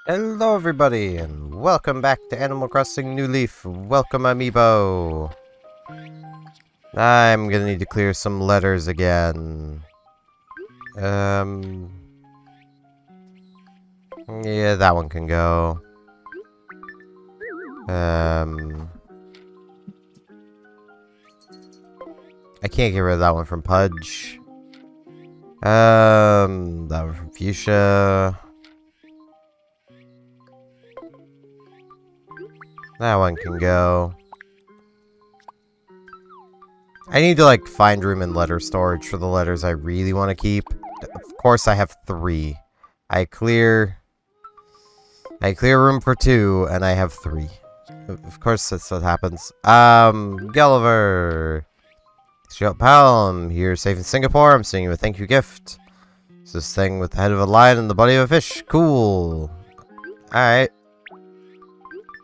Hello everybody, and welcome back to Animal Crossing New Leaf. Welcome, Amiibo. I'm gonna need to clear some letters again. Yeah, that one can go. I can't get rid of that one from Pudge. That one from Fuchsia. That one can go. I need to, like, find room in letter storage for the letters I really want to keep. Of course, I have 3. I clear room for 2, and I have 3. Of course, that's what happens. Gulliver. Shout pal, I'm here safe in Singapore. I'm sending you a thank you gift. It's this thing with the head of a lion and the body of a fish. Cool. Alright.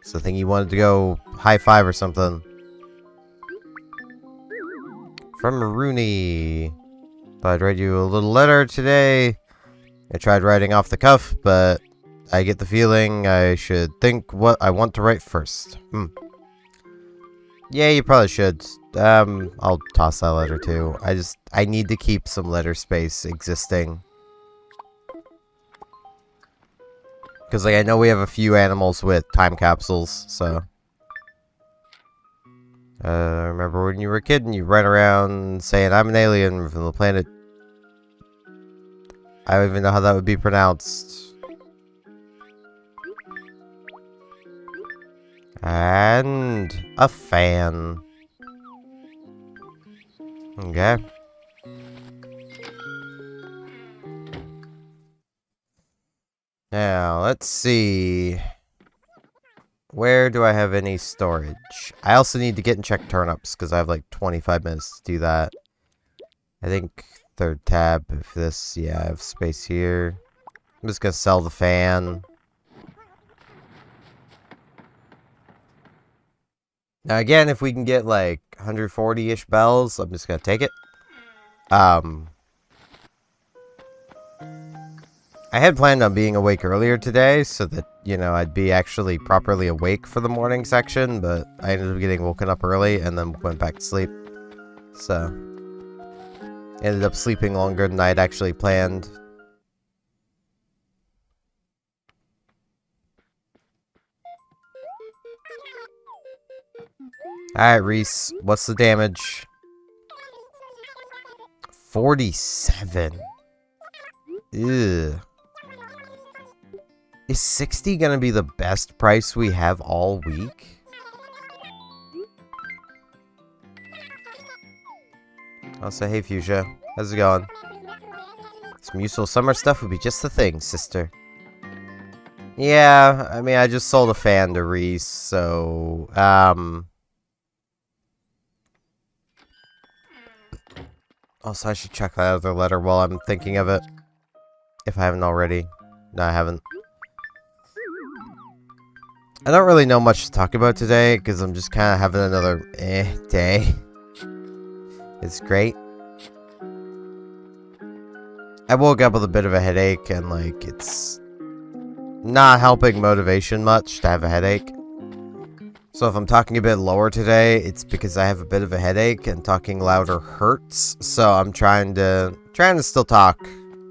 So I think he wanted to go high five or something. From Rooney. Thought I'd write you a little letter today. I tried writing off the cuff, but I get the feeling I should think what I want to write first. Yeah, you probably should. I'll toss that letter too. I need to keep some letter space existing. Because, like, I know we have a few animals with time capsules, so. Remember when you were a kid and you ran around saying, I'm an alien from the planet. I don't even know how that would be pronounced. And a fan. Okay. Now, let's see. Where do I have any storage? I also need to get and check turnips, because I have like 25 minutes to do that. I think third tab of this. Yeah, I have space here. I'm just going to sell the fan. Now, again, if we can get like 140-ish bells, I'm just going to take it. I had planned on being awake earlier today so that, you know, I'd be actually properly awake for the morning section, but I ended up getting woken up early and then went back to sleep. So, ended up sleeping longer than I had actually planned. Alright, Reese, what's the damage? 47. Ew. Is 60 gonna be the best price we have all week? I'll say, hey Fuchsia, how's it going? Some useful summer stuff would be just the thing, sister. Yeah, I mean, I just sold a fan to Reese, so, also, I should check that other letter while I'm thinking of it. If I haven't already. No, I haven't. I don't really know much to talk about today, because I'm just kind of having another day. It's great. I woke up with a bit of a headache, and, like, it's not helping motivation much to have a headache. So if I'm talking a bit lower today, it's because I have a bit of a headache, and talking louder hurts. So I'm trying to still talk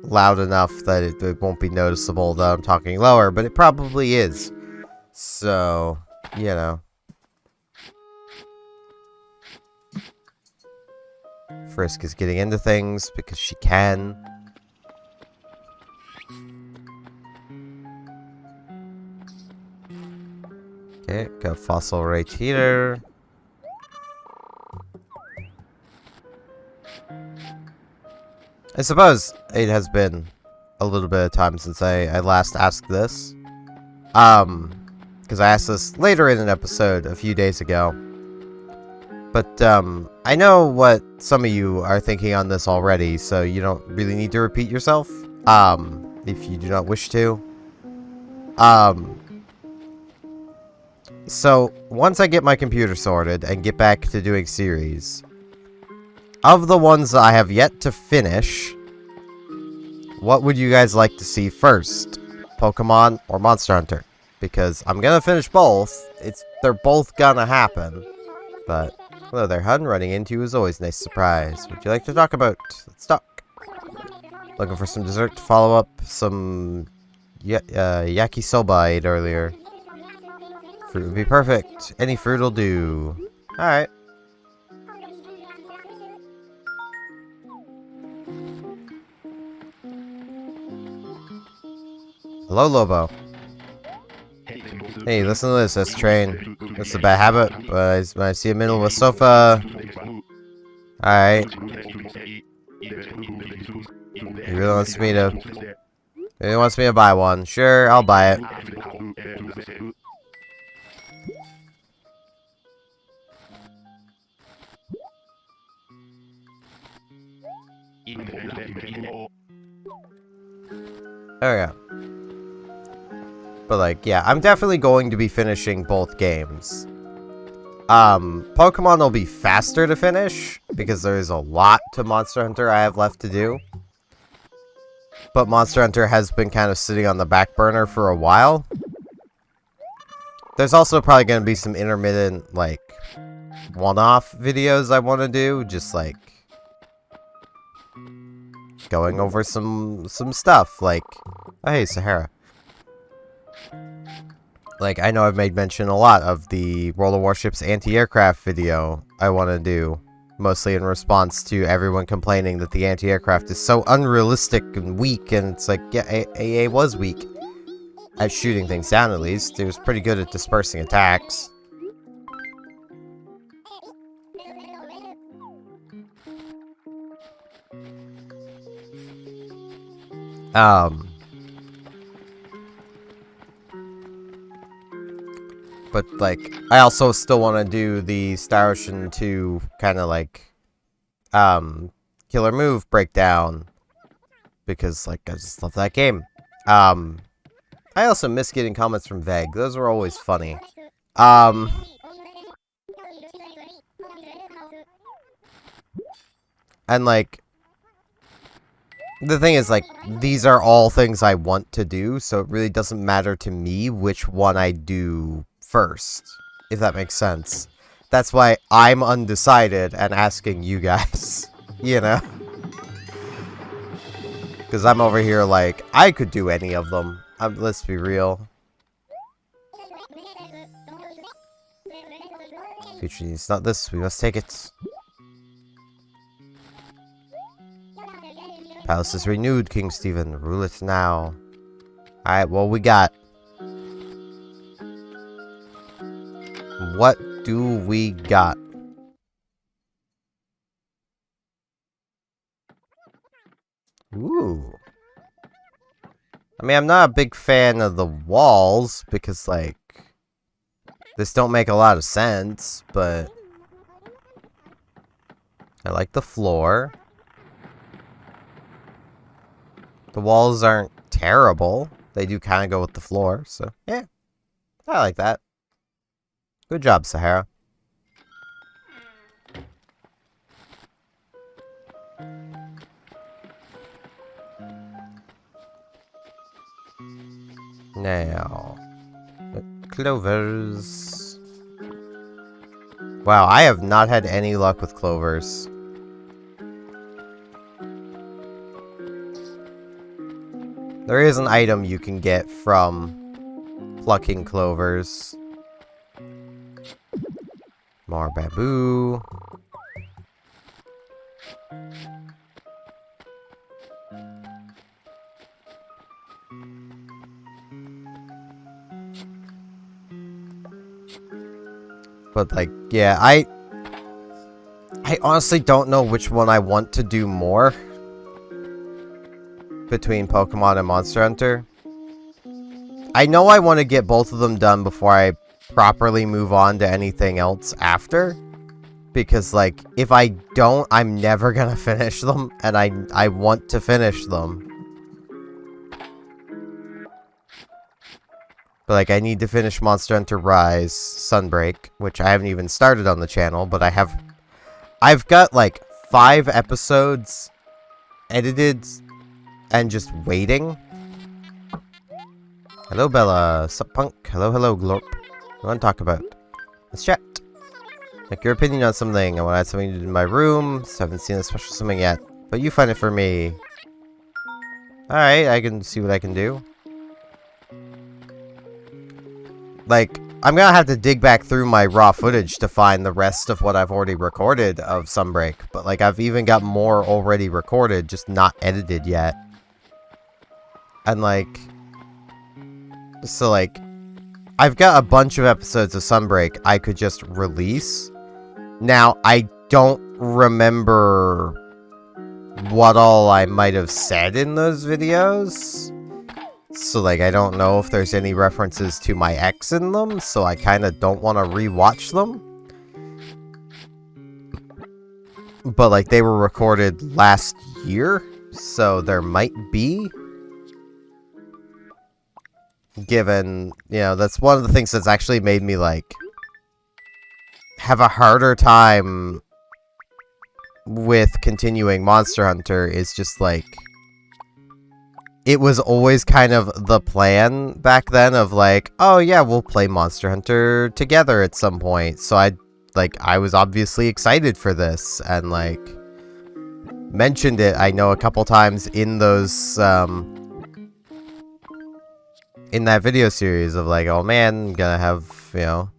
loud enough that it won't be noticeable that I'm talking lower, but it probably is. So, you know. Frisk is getting into things because she can. Okay, got fossil right here. I suppose it has been a little bit of time since I last asked this. Because I asked this later in an episode a few days ago. But, I know what some of you are thinking on this already, so you don't really need to repeat yourself. if you do not wish to. So, once I get my computer sorted and get back to doing series, of the ones I have yet to finish, what would you guys like to see first? Pokemon or Monster Hunter? Because I'm gonna finish both. They're both gonna happen. But, hello there, hun. Running into you is always a nice surprise. Would you like to talk about? Let's talk. Looking for some dessert to follow up some yakisoba I ate earlier. Fruit would be perfect. Any fruit will do. Alright. Hello, Lobo. Hey, listen to this, S-Train. That's a bad habit, but when I see a middle of a sofa... Alright. He really wants me to buy one. Sure, I'll buy it. There we go. But like, yeah, I'm definitely going to be finishing both games. Pokemon will be faster to finish, because there's a lot to Monster Hunter I have left to do. But Monster Hunter has been kind of sitting on the back burner for a while. There's also probably going to be some intermittent, like, one-off videos I want to do, just like going over some stuff, like, oh, hey, Sahara. Like, I know I've made mention a lot of the World of Warships anti-aircraft video I want to do, mostly in response to everyone complaining that the anti-aircraft is so unrealistic and weak, and it's like, yeah, AA was weak at shooting things down, at least. It was pretty good at dispersing attacks. But, like, I also still want to do the Star Ocean 2 kind of, like, killer move breakdown. Because, like, I just love that game. I also miss getting comments from Veg. Those were always funny. And, like, the thing is, like, these are all things I want to do, so it really doesn't matter to me which one I do first, if that makes sense. That's why I'm undecided and asking you guys, you know? Because I'm over here like, I could do any of them. Let's be real. Future needs not this, we must take it. Palace is renewed, King Stephen. Rule it now. Alright, well, we got... What do we got? Ooh. I mean, I'm not a big fan of the walls, because, like... This don't make a lot of sense, but... I like the floor. The walls aren't terrible. They do kind of go with the floor, so yeah. I like that. Good job, Sahara. Now, clovers. Wow, I have not had any luck with clovers. There is an item you can get from plucking clovers. More bamboo. But like, yeah, I honestly don't know which one I want to do more between Pokemon and Monster Hunter. I know I want to get both of them done before I properly move on to anything else after. Because, like, if I don't, I'm never gonna finish them, and I want to finish them. But, like, I need to finish Monster Hunter Rise Sunbreak, which I haven't even started on the channel, but I've got, like, 5 episodes edited and just waiting. Hello, Bella. Sup, punk? Hello, hello, Glorp. What do you want to talk about? Let's chat. Like, your opinion on something. I want to add something to do in my room, so I haven't seen a special something yet. But you find it for me. Alright, I can see what I can do. Like, I'm gonna have to dig back through my raw footage to find the rest of what I've already recorded of Sunbreak. But, like, I've even got more already recorded, just not edited yet. And, like... So, like... I've got a bunch of episodes of Sunbreak I could just release. Now, I don't remember what all I might have said in those videos. So, like, I don't know if there's any references to my ex in them, so I kind of don't want to rewatch them. But, like, they were recorded last year, so there might be. Given, you know, that's one of the things that's actually made me, like, have a harder time with continuing Monster Hunter is just, like... It was always kind of the plan back then of like, oh yeah, we'll play Monster Hunter together at some point. So I was obviously excited for this and like mentioned it, I know, a couple times in those, in that video series of like, oh man, I'm gonna have, you know,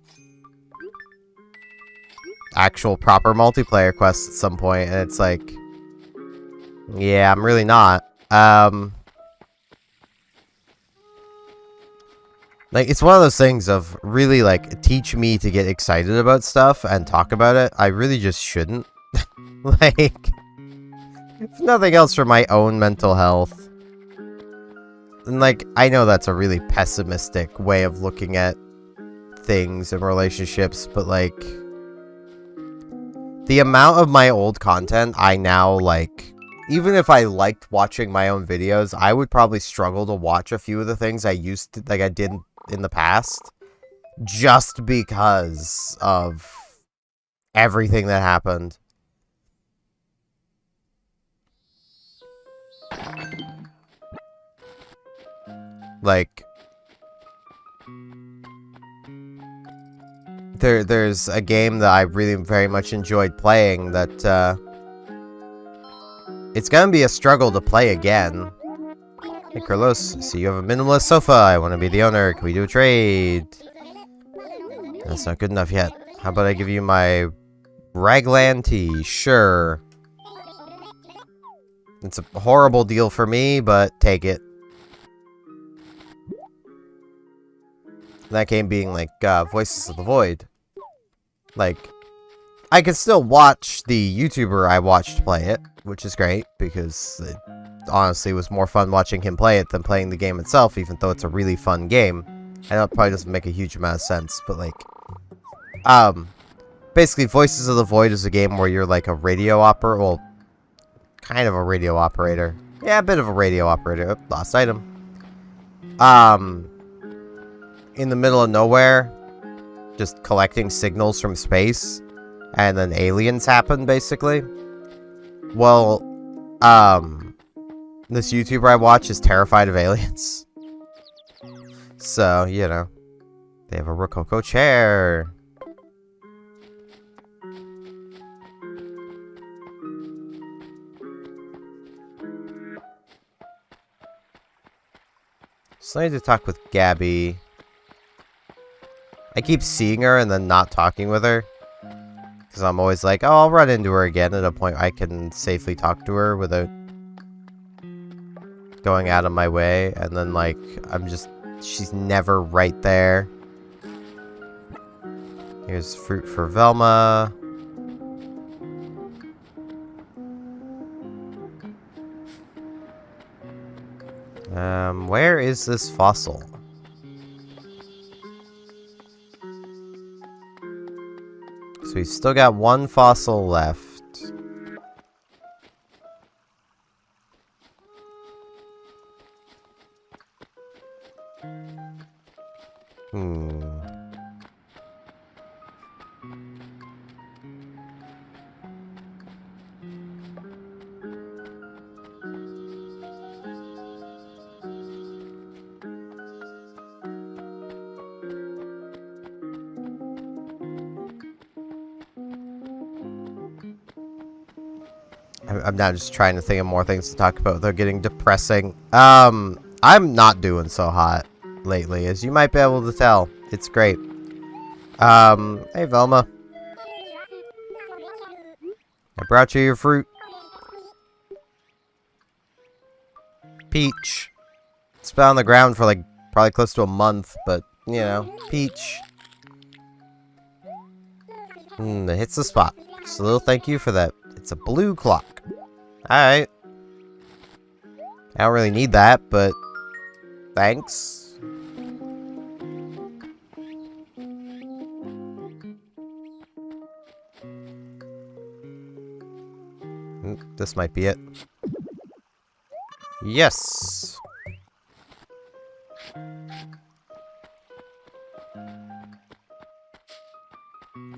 actual proper multiplayer quests at some point. And it's like, yeah, I'm really not. Like, it's one of those things of really, like, teach me to get excited about stuff and talk about it. I really just shouldn't. Like, if nothing else for my own mental health. And, like, I know that's a really pessimistic way of looking at things and relationships, but, like, the amount of my old content I now, like, even if I liked watching my own videos, I would probably struggle to watch a few of the things I used to, like, I did in the past, just because of everything that happened. Like, there's a game that I really very much enjoyed playing that, it's gonna be a struggle to play again. Hey, Carlos, see you have a minimalist sofa. I want to be the owner. Can we do a trade? That's not good enough yet. How about I give you my Raglan tea? Sure. It's a horrible deal for me, but take it. That game being like Voices of the Void. Like, I can still watch the YouTuber I watched play it, which is great, because it honestly was more fun watching him play it than playing the game itself, even though it's a really fun game. I know it probably doesn't make a huge amount of sense, but like, basically Voices of the Void is a game where you're like a radio operator, well, kind of a radio operator. Yeah, a bit of a radio operator. Oh, lost item. In the middle of nowhere, just collecting signals from space, and then aliens happen, basically. Well, this YouTuber I watch is terrified of aliens. So, you know, they have a Rococo chair. So I need to talk with Gabby. I keep seeing her and then not talking with her. Because I'm always like, oh, I'll run into her again at a point I can safely talk to her without going out of my way. And then, like, she's never right there. Here's fruit for Velma. Where is this fossil? So we've still got one fossil left. I'm now just trying to think of more things to talk about. They're getting depressing. I'm not doing so hot lately, as you might be able to tell. It's great. Hey Velma. I brought you your fruit. Peach. It's been on the ground for like probably close to a month, but you know, peach. It hits the spot. Just a little thank you for that. It's a blue clock. Alright. I don't really need that, but thanks. This might be it. Yes.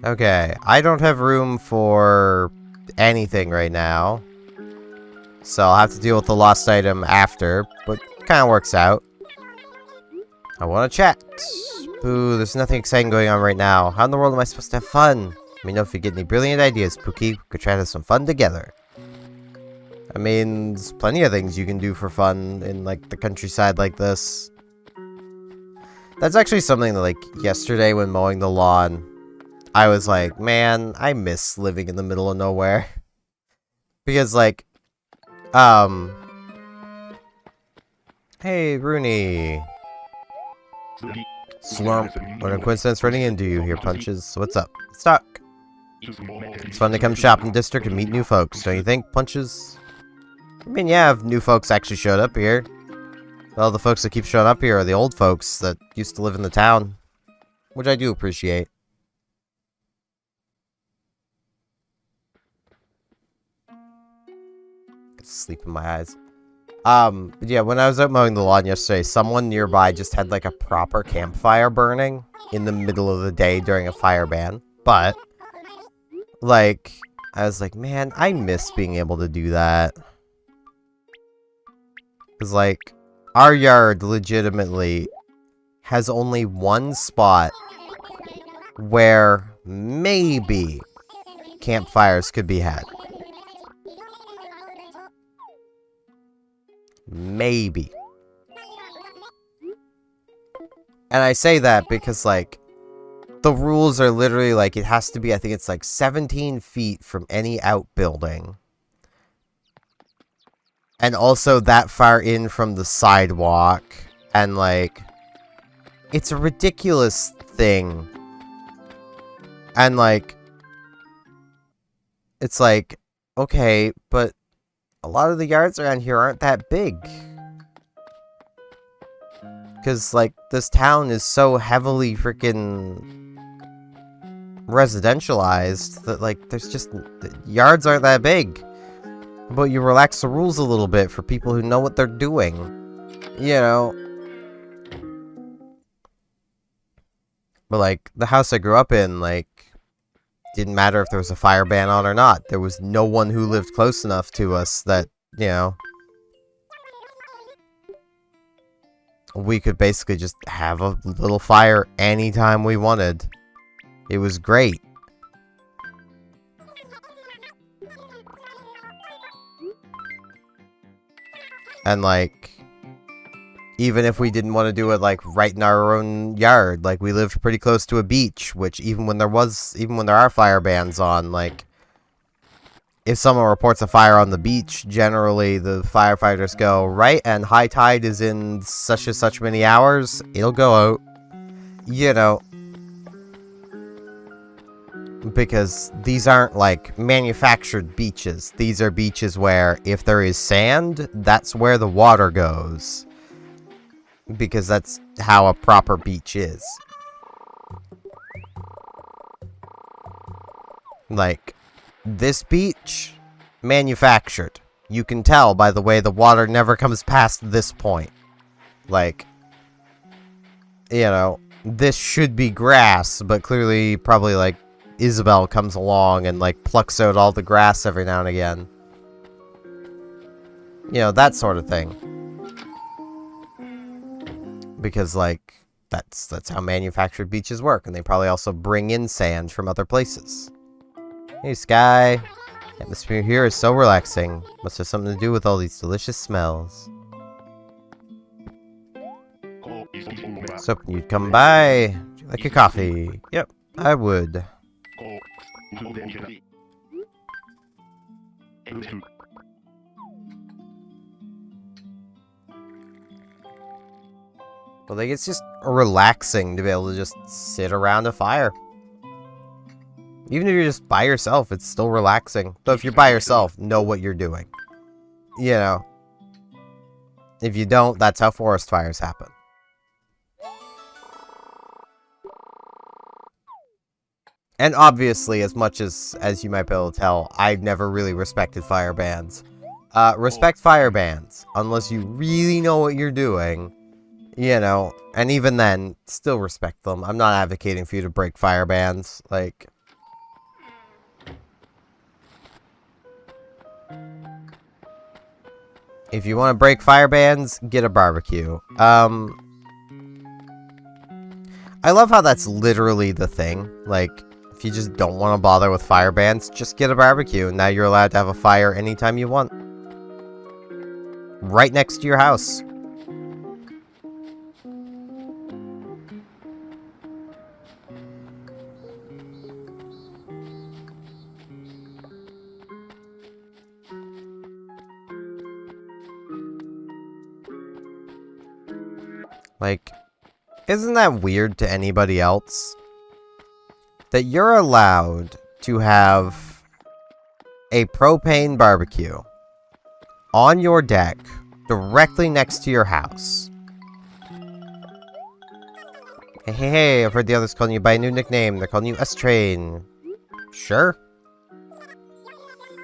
Okay, I don't have room for anything right now. So I'll have to deal with the lost item after, but kind of works out. I want to chat. Boo, there's nothing exciting going on right now. How in the world am I supposed to have fun? Let me know if you get any brilliant ideas, Pookie. We could try to have some fun together. I mean, there's plenty of things you can do for fun in, like, the countryside like this. That's actually something that, like, yesterday when mowing the lawn, I was like, man, I miss living in the middle of nowhere. Because, like, hey, Rooney. Slump. What a coincidence running into you here, Punches. What's up? Stuck. It's fun to come shop in District and meet new folks, don't you think, Punches? I mean, yeah, if new folks actually showed up here. Well, the folks that keep showing up here are the old folks that used to live in the town. Which I do appreciate. Sleep in my eyes. But yeah, when I was out mowing the lawn yesterday, someone nearby just had like a proper campfire burning in the middle of the day during a fire ban. But, like, I was like, man, I miss being able to do that. Because, like, our yard legitimately has only one spot where maybe campfires could be had. Maybe. And I say that because, like, the rules are literally, like, it has to be, I think it's, like, 17 feet from any outbuilding. And also that far in from the sidewalk. And, like, it's a ridiculous thing. And, like, it's like, okay, but a lot of the yards around here aren't that big. Because, like, this town is so heavily freaking residentialized that, like, there's just... the yards aren't that big. But you relax the rules a little bit for people who know what they're doing. You know? But, like, the house I grew up in, like, didn't matter if there was a fire ban on or not. There was no one who lived close enough to us that, you know, we could basically just have a little fire anytime we wanted. It was great. And, like, even if we didn't want to do it, like, right in our own yard, like, we lived pretty close to a beach, which even when there are fire bans on, like, if someone reports a fire on the beach, generally the firefighters go, right, and high tide is in such and such many hours, it'll go out. You know. Because these aren't, like, manufactured beaches. These are beaches where, if there is sand, that's where the water goes. Because that's how a proper beach is. Like, this beach, manufactured. You can tell by the way the water never comes past this point. Like, you know, this should be grass, but clearly, probably, like, Isabel comes along and, like, plucks out all the grass every now and again. You know, that sort of thing. Because, like, that's how manufactured beaches work, and they probably also bring in sand from other places. Hey, Sky. The atmosphere here is so relaxing. Must have something to do with all these delicious smells. So, can you come by? Would you like a coffee? Yep, I would. Well, like, it's just relaxing to be able to just sit around a fire. Even if you're just by yourself, it's still relaxing. So if you're by yourself, know what you're doing. You know. If you don't, that's how forest fires happen. And obviously, as much as you might be able to tell, I've never really respected fire bans. Respect fire bans, unless you really know what you're doing. You know, and even then, still respect them. I'm not advocating for you to break fire bans. Like... If you want to break fire bans, get a barbecue. I love how that's literally the thing. Like, if you just don't want to bother with fire bans, just get a barbecue. And now you're allowed to have a fire anytime you want. Right next to your house. Like, isn't that weird to anybody else? That you're allowed to have a propane barbecue on your deck directly next to your house. Hey, I've heard the others calling you by a new nickname. They're calling you S-Train. Sure.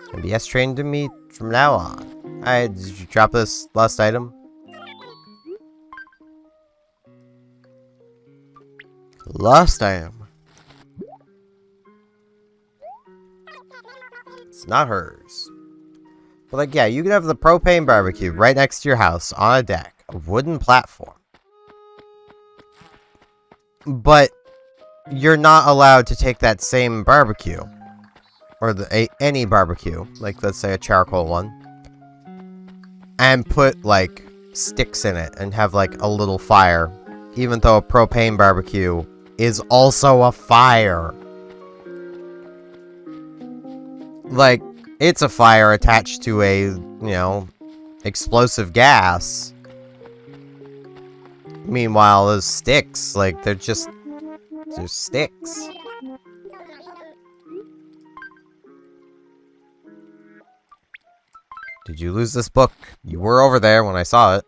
Can be S-Train to me from now on. Alright, did you drop this last item? Lost item. It's not hers. But like, yeah, you can have the propane barbecue right next to your house on a deck. A wooden platform. But you're not allowed to take that same barbecue. Or any barbecue. Like, let's say a charcoal one. And put, like, sticks in it. And have, like, a little fire. Even though a propane barbecue is also a fire. Like, it's a fire attached to a, you know, explosive gas. Meanwhile, those sticks, like, they're sticks. Did you lose this book? You were over there when I saw it.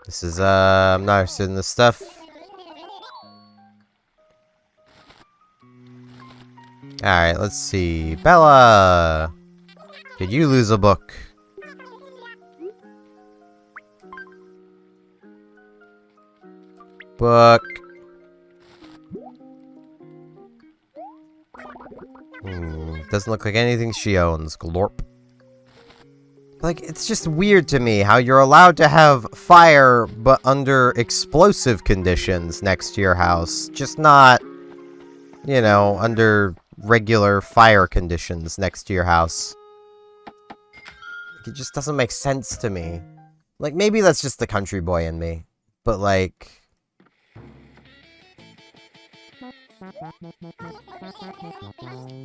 This is, I'm not interested in this stuff. Alright, let's see. Bella! Did you lose a book? Book. Doesn't look like anything she owns. Glorp. Like, it's just weird to me how you're allowed to have fire, but under explosive conditions next to your house. Just not, you know, under regular fire conditions next to your house. It just doesn't make sense to me. Like, maybe that's just the country boy in me. But, like...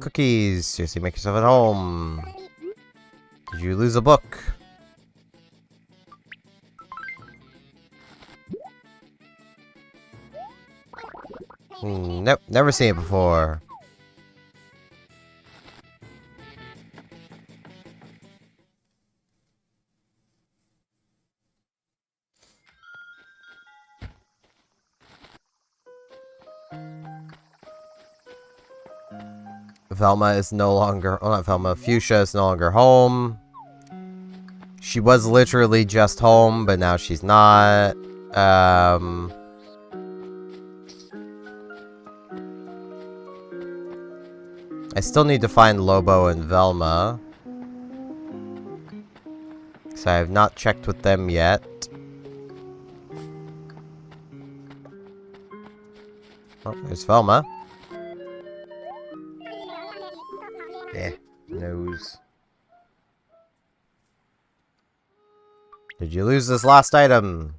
Cookies! Seriously, make yourself at home. Did you lose a book? Nope, never seen it before. Velma is no longer... Oh, not Velma. Fuchsia is no longer home. She was literally just home, but now she's not. I still need to find Lobo and Velma. Because I have not checked with them yet. Oh, there's Velma. Yeah, nose. Did you lose this last item?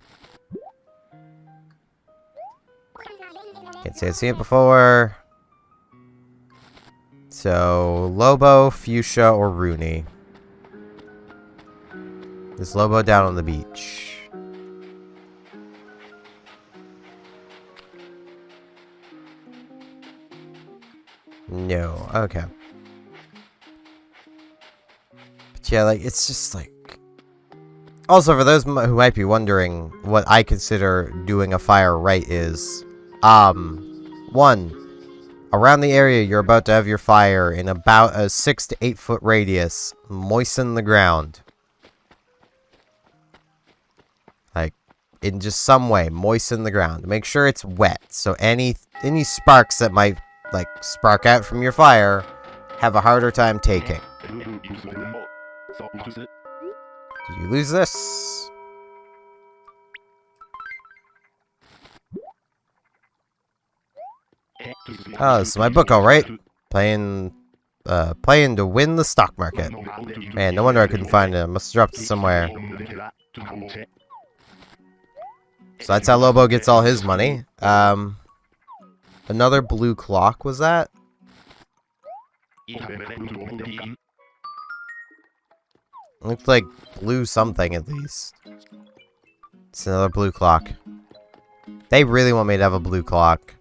Can't say I've seen it before. So, Lobo, Fuchsia, or Rooney. This Lobo down on the beach. No, okay. But yeah, like, it's just like... Also, for those who might be wondering what I consider doing a fire right is... 1. Around the area you're about to have your fire, in about a 6 to 8 foot radius, moisten the ground. Like, in just some way, moisten the ground. Make sure it's wet, so any sparks that might, like, spark out from your fire have a harder time taking. Did you lose this? Oh, this is my book, alright. Playing to win the stock market. Man, no wonder I couldn't find it. I must have dropped it somewhere. So that's how Lobo gets all his money. Another blue clock, was that? Looked like blue something, at least. It's another blue clock. They really want me to have a blue clock.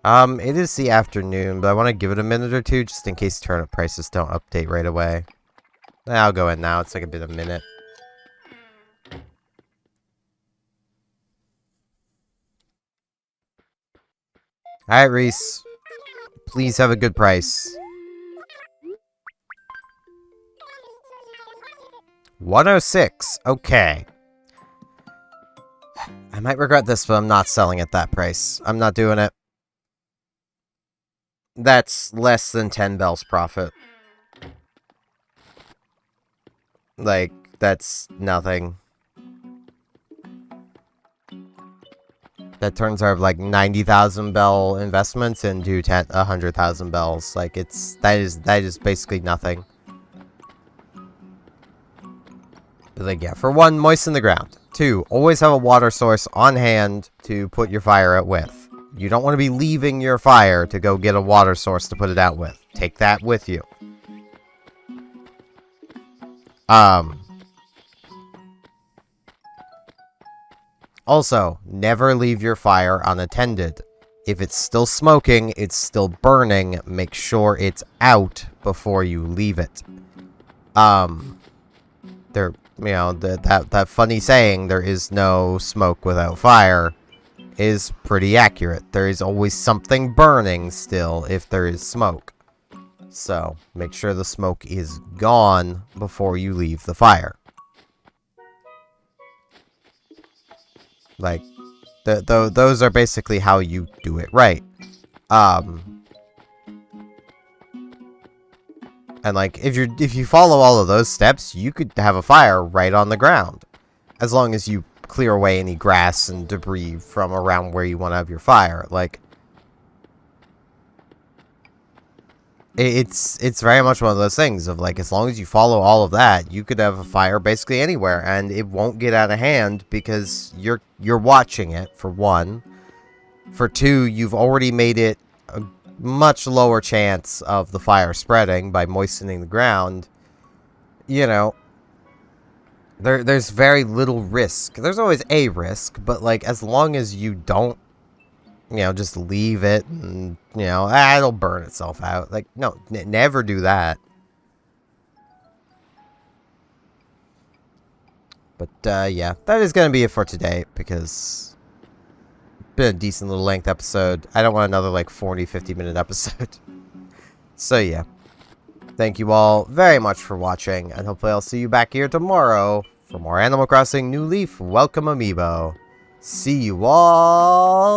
It is the afternoon, but I want to give it a minute or two, just in case turnip prices don't update right away. I'll go in now. It's like a minute. Alright, Reese. Please have a good price. 106. Okay. I might regret this, but I'm not selling at that price. I'm not doing it. That's less than 10 bells profit. Like, that's nothing. That turns our, like, 90,000 bell investments into 100,000 bells. Like, that is basically nothing. But, like, yeah, for 1, moisten the ground. 2, always have a water source on hand to put your fire out with. You don't want to be leaving your fire to go get a water source to put it out with. Take that with you. Also, never leave your fire unattended. If it's still smoking, it's still burning, make sure it's out before you leave it. That funny saying, there is no smoke without fire, is pretty accurate. There is always something burning still if there is smoke. So, make sure the smoke is gone before you leave the fire. Like, those are basically how you do it right. And like, if you follow all of those steps, you could have a fire right on the ground. As long as you clear away any grass and debris from around where you want to have your fire. Like, it's very much one of those things of, like, as long as you follow all of that, you could have a fire basically anywhere, and it won't get out of hand because you're watching it, for 1. For 2, you've already made it a much lower chance of the fire spreading by moistening the ground. You know, there's very little risk. There's always a risk, but, like, as long as you don't, you know, just leave it and, you know, it'll burn itself out. Like, no, never do that. But, yeah, that is going to be it for today, because it's been a decent little length episode. I don't want another, like, 40, 50-minute episode. So, yeah. Thank you all very much for watching, and hopefully I'll see you back here tomorrow for more Animal Crossing New Leaf Welcome Amiibo. See you all